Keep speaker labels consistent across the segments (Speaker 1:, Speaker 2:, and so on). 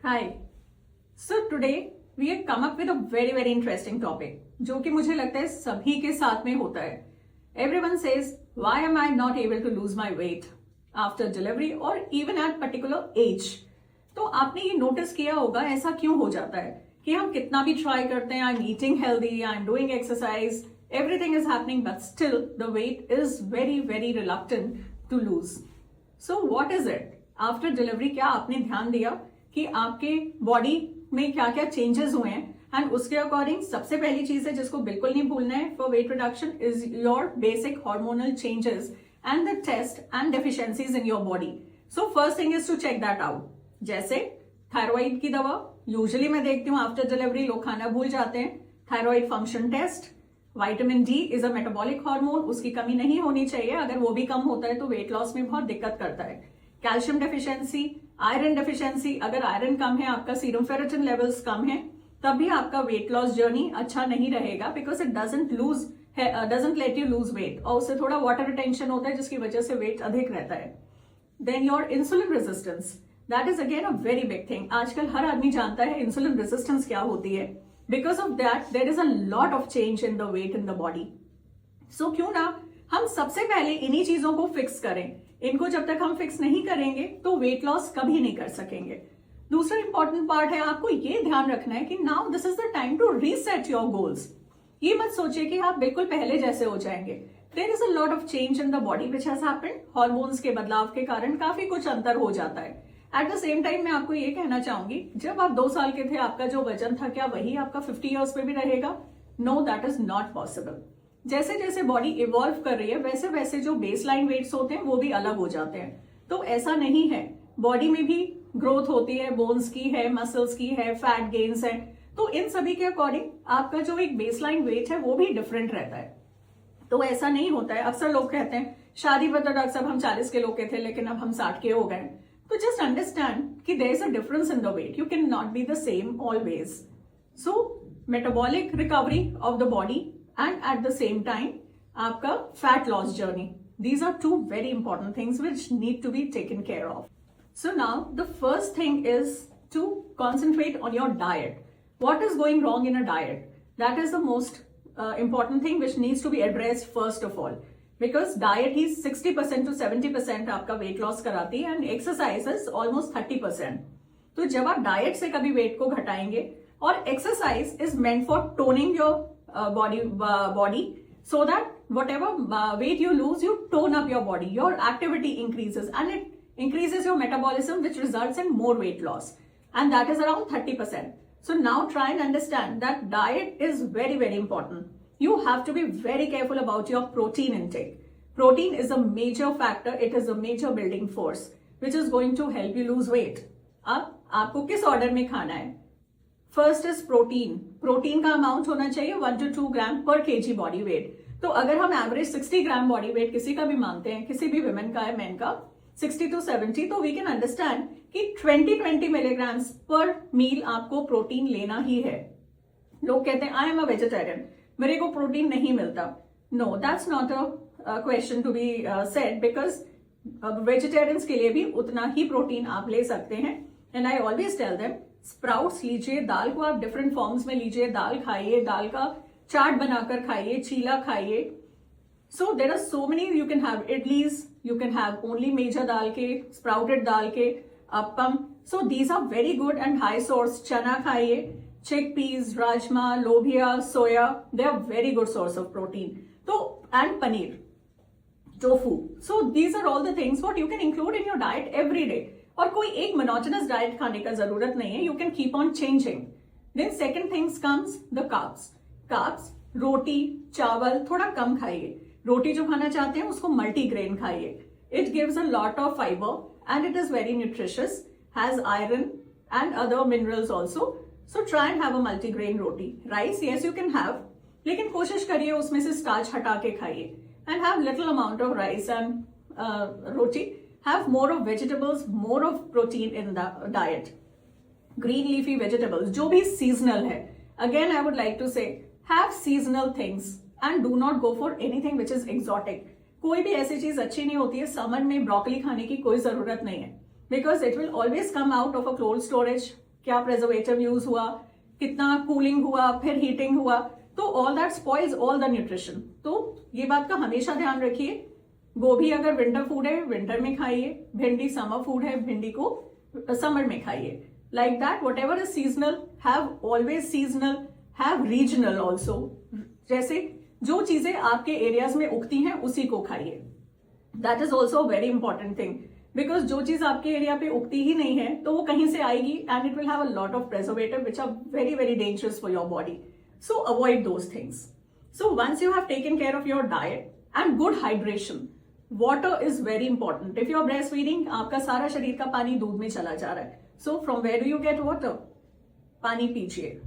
Speaker 1: Hi. So today we have come up with a very very interesting topic जो कि मुझे लगता है सभी के साथ में होता है। Everyone says why am I not able to lose my weight after delivery और इवन एट पर्टिकुलर एज। तो आपने ये नोटिस किया होगा ऐसा क्यों हो जाता है कि हम कितना भी ट्राई करते हैं, I am eating healthy, I am doing exercise, everything is happening but still the weight is very very reluctant to lose. So what is it? After delivery क्या आपने ध्यान दिया कि आपके बॉडी में क्या क्या चेंजेस हुए हैं? एंड उसके अकॉर्डिंग सबसे पहली चीज है जिसको बिल्कुल नहीं भूलना है for weight reduction is your basic hormonal changes and the test and deficiencies in your body. So first thing is to check that out. जैसे थायराइड की दवा यूजुअली मैं देखती हूँ आफ्टर डिलीवरी लोग खाना भूल जाते हैं। Thyroid function test, vitamin D is a metabolic hormone, उसकी कमी नहीं होनी चाहिए। अगर वो भी कम होता है तो वेट लॉस में बहुत दिक्कत करता है। कैल्शियम डेफिशिएंसी, आयरन डेफिशिएंसी, अगर आयरन कम है, आपका सीरम फेरेटिन लेवल्स कम है, तब भी आपका वेट लॉस जर्नी अच्छा नहीं रहेगा because it doesn't let you lose weight और उससे थोड़ा वाटर रिटेंशन होता है जिसकी वजह से वेट अधिक रहता है। Then your insulin resistance, that is again a very big thing. आजकल हर आदमी जानता है इंसुलिन रेजिस्टेंस क्या होती है। Because of that there is a lot of change in the weight in the body. So क्यों ना हम सबसे पहले इन्हीं चीजों को फिक्स करें। इनको जब तक हम फिक्स नहीं करेंगे तो वेट लॉस कभी नहीं कर सकेंगे। दूसरा इंपॉर्टेंट पार्ट है आपको ये ध्यान रखना है कि now this is the time to reset your goals. ये मत सोचिए कि आप बिल्कुल पहले जैसे हो जाएंगे। There is a lot of change in the body which has happened. Hormones के बदलाव के कारण काफी कुछ अंतर हो जाता है। एट द सेम टाइम मैं आपको ये कहना चाहूंगी, जब आप 2 साल के थे आपका जो वजन था क्या वही आपका 50 ईयर्स पे भी रहेगा? No, that is not possible. जैसे जैसे बॉडी इवॉल्व कर रही है वैसे वैसे जो बेसलाइन वेट्स होते हैं वो भी अलग हो जाते हैं। तो ऐसा नहीं है, बॉडी में भी ग्रोथ होती है, बोन्स की है, मसल्स की है, फैट गेन्स है। तो इन सभी के अकॉर्डिंग आपका जो एक बेसलाइन वेट है वो भी डिफरेंट रहता है। तो ऐसा नहीं होता है। अक्सर लोग कहते हैं शादी पर तो डॉक्टर साहब हम 40 किलो के थे लेकिन अब हम 60 के हो गए। तो जस्ट अंडरस्टैंड कि there is a difference in the weight, you can not be the same always. So metabolic recovery of the body and at the same time आपका fat loss journey, these are two very important things which need to be taken care of. So now the first thing is to concentrate on your diet. What is going wrong in a diet? That is the most important thing which needs to be addressed first of all, because diet is 60% to 70% आपका weight loss कराती है and exercise is almost 30%. तो जब आप diet से कभी wait को घटाएंगे और exercise is meant for toning your body so that whatever weight you lose, you tone up your body, your activity increases and it increases your metabolism which results in more weight loss, and that is around 30%. So now try and understand that diet is very very important. You have to be very careful about your protein intake. Protein is a major factor, it is a major building force which is going to help you lose weight. अब आपको किस order में खाना है? First is protein. Protein का amount होना चाहिए 1 to 2 ग्राम पर केजी बॉडी वेट। तो अगर हम एवरेज 60 ग्राम बॉडी वेट किसी का भी मानते हैं, किसी भी वुमेन का है, मेन का 60 to 70, तो वी कैन अंडरस्टैंड कि 20 मिलीग्राम पर मील आपको प्रोटीन लेना ही है। लोग कहते हैं आई एम अ वेजिटेरियन, मेरे को प्रोटीन नहीं मिलता। No, that's not a question to be said, because vegetarians के लिए भी उतना ही प्रोटीन आप ले सकते हैं। And I always tell them sprouts लीजिए, दाल को आप डिफरेंट फॉर्म्स में लीजिए, दाल खाइए, दाल का चाट बनाकर खाइए, चीला खाइए। So there are so many, you can have idlis, you can have only major dal के, स्प्राउटेड दाल के, appam. So these are very good and high source. चना खाइए, chickpeas, rajma, lobia, soya, they are very good source of protein. तो and paneer, tofu. So these are all the things what you can include in your diet every day. और कोई एक monotonous diet खाने का जरूरत नहीं है, you can keep on changing. Then second things comes the carbs. Carbs, रोटी, चावल थोड़ा कम खाइए। रोटी जो खाना चाहते हैं उसको मल्टीग्रेन खाइए। It gives a lot of fibre and it is very nutritious, has iron and other minerals also. So try and have a multigrain roti. Rice, yes you can have, लेकिन कोशिश करिए उसमें से स्टार्च हटा के खाइए। And have little amount of rice and roti. Have more of vegetables, more of protein in the diet. Green leafy vegetables, जो भी seasonal है. Again, I would like to say, have seasonal things and do not go for anything which is exotic. कोई भी ऐसी चीज अच्छी नहीं होती है। समर में ब्रोकली खाने की कोई जरूरत नहीं है, because it will always come out of a cold storage. क्या प्रेजर्वेटिव यूज हुआ, कितना कूलिंग हुआ, फिर हीटिंग हुआ, तो all that spoils all the nutrition. तो ये बात का हमेशा ध्यान रखिए। गोभी अगर विंटर फूड है विंटर में खाइए, भिंडी समर फूड है भिंडी को समर में खाइए। Like that what ever is seasonal have always seasonal, have regional also. जैसे जो चीजें आपके एरियाज में उगती हैं उसी को खाइए। That is also very important thing, because जो चीज आपके एरिया पे उगती ही नहीं है तो वो कहीं से आएगी and it will have a lot of preservative which are very very dangerous for your body. So avoid those things. So once you have taken care of your diet and good hydration, water is very important. If you are breastfeeding, आपका सारा शरीर का पानी दूध में चला जा रहा है। So from where do you get water? पानी पीजिए।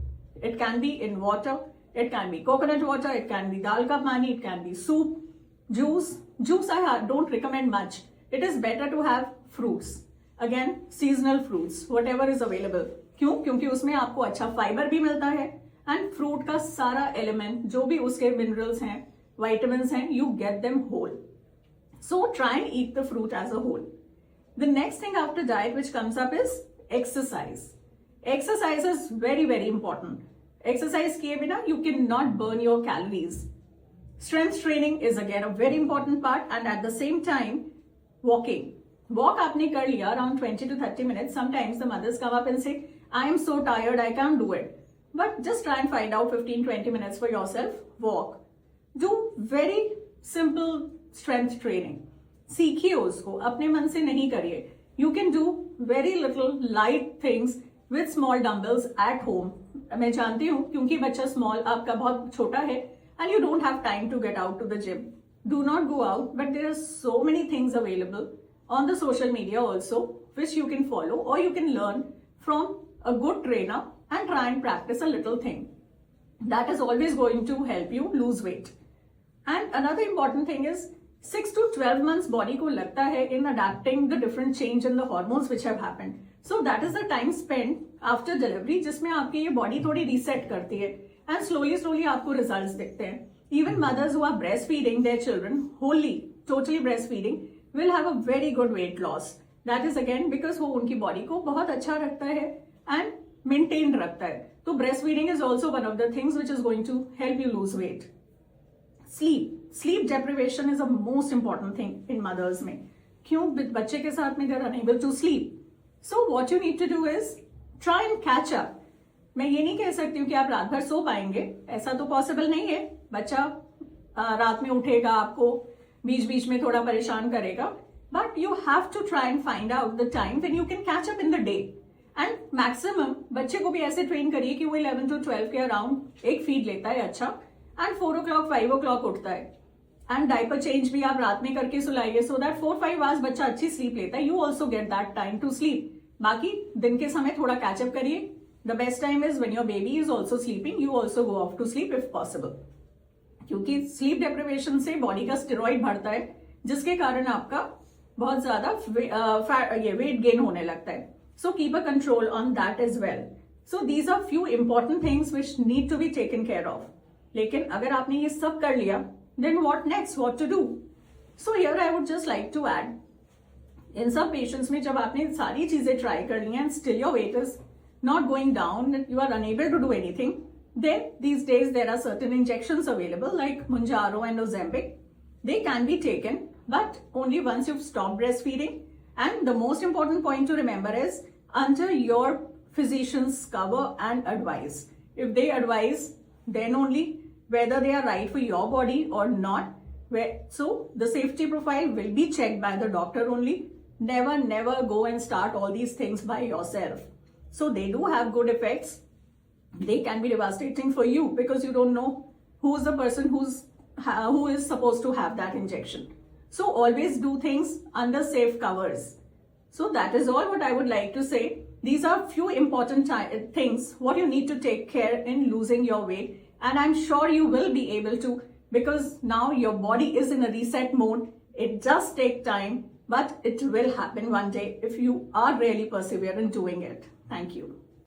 Speaker 1: It can be in water, it can be coconut water, it can be दाल का पानी, it can be soup, juice. Juice I don't recommend much. It is better to have fruits. Again, seasonal fruits, whatever is available. क्यों? क्योंकि उसमें आपको अच्छा fibre भी मिलता है एंड फ्रूट का सारा एलिमेंट जो भी उसके मिनरल्स हैं, vitamins हैं, you get them whole. So try and eat the fruit as a whole. The next thing after diet which comes up is exercise. Exercise is very very important. Exercise किए बिना you cannot burn your calories. Strength training is again a very important part, and at the same time walking. Walk आपने कर लिया around 20 to 30 minutes. Sometimes the mothers come up and say, I am so tired, I can't do it. But just try and find out 15-20 minutes for yourself. Walk. Do very simple strength training. सीखिए उसको, अपने मन से नहीं करिए. You can do very little light things with small dumbbells at home. मैं जानती हूँ क्योंकि बच्चा small आपका बहुत छोटा है and you don't have time to get out to the gym. Do not go out, but there are so many things available on the social media also which you can follow or you can learn from a good trainer and try and practice a little thing. That is always going to help you lose weight. And another important thing is 6 to 12 months body को लगता है in adapting the different change in the hormones which have happened. So that is the time spent after delivery जिसमें आपकी ये body थोड़ी reset करती है and slowly आपको results दिखते हैं. Even mothers who are breastfeeding their children wholly, totally breastfeeding, will have a very good weight loss. That is again because वो उनकी body को बहुत अच्छा रखता है and maintained रखता है. तो breastfeeding is also one of the things which is going to help you lose weight. Sleep deprivation is a most important thing in mothers में. क्यों? बच्चे के साथ में they are unable to sleep. So what you need to do is try and catch up. मैं ये नहीं कह सकती हूँ कि आप रात भर सो पाएंगे, ऐसा तो पॉसिबल नहीं है. बच्चा रात में उठेगा, आपको बीच बीच में थोड़ा परेशान करेगा, but you have to try and find out the time when you can catch up in the day. And maximum बच्चे को भी ऐसे ट्रेन करिए कि वो 11 to 12 के अराउंड एक फीड लेता है अच्छा, एंड 4 o'clock 5 o'clock उठता है, एंड डायपर चेंज भी आप रात में करके सुलाइए सो दैट 4-5 आवर्स बच्चा अच्छी स्लीप लेता है. You also get that time to sleep. बाकी दिन के समय थोड़ा कैचअप करिए. The best time is when your baby is also sleeping. You also go off to sleep if possible, क्योंकि स्लीप डिप्रिवेशन से बॉडी का स्टेरॉइड बढ़ता है जिसके कारण आपका बहुत ज्यादा ये वेट गेन होने लगता है. So keep a control on that as well. So these are few important things which need to be taken care of. लेकिन अगर आपने ये सब कर लिया, then what next, what to do? So here I would just like to add, इन सब patients में जब आपने सारी चीजें ट्राई कर ली and still your weight is not going down, you are unable to do anything, then these days there are certain injections available like Mounjaro and Ozempic. They can be taken, but only once you've stopped breastfeeding. And the most important point to remember is under your physician's cover and advice. If they advise, then only, whether they are right for your body or not. So the safety profile will be checked by the doctor only. Never go and start all these things by yourself. So they do have good effects. They can be devastating for you because you don't know who is the person who is supposed to have that injection. So always do things under safe covers. So that is all what I would like to say. These are few important things what you need to take care in losing your weight, and I'm sure you will be able to, because now your body is in a reset mode. It does take time, but it will happen one day if you are really perseverant doing it. Thank you.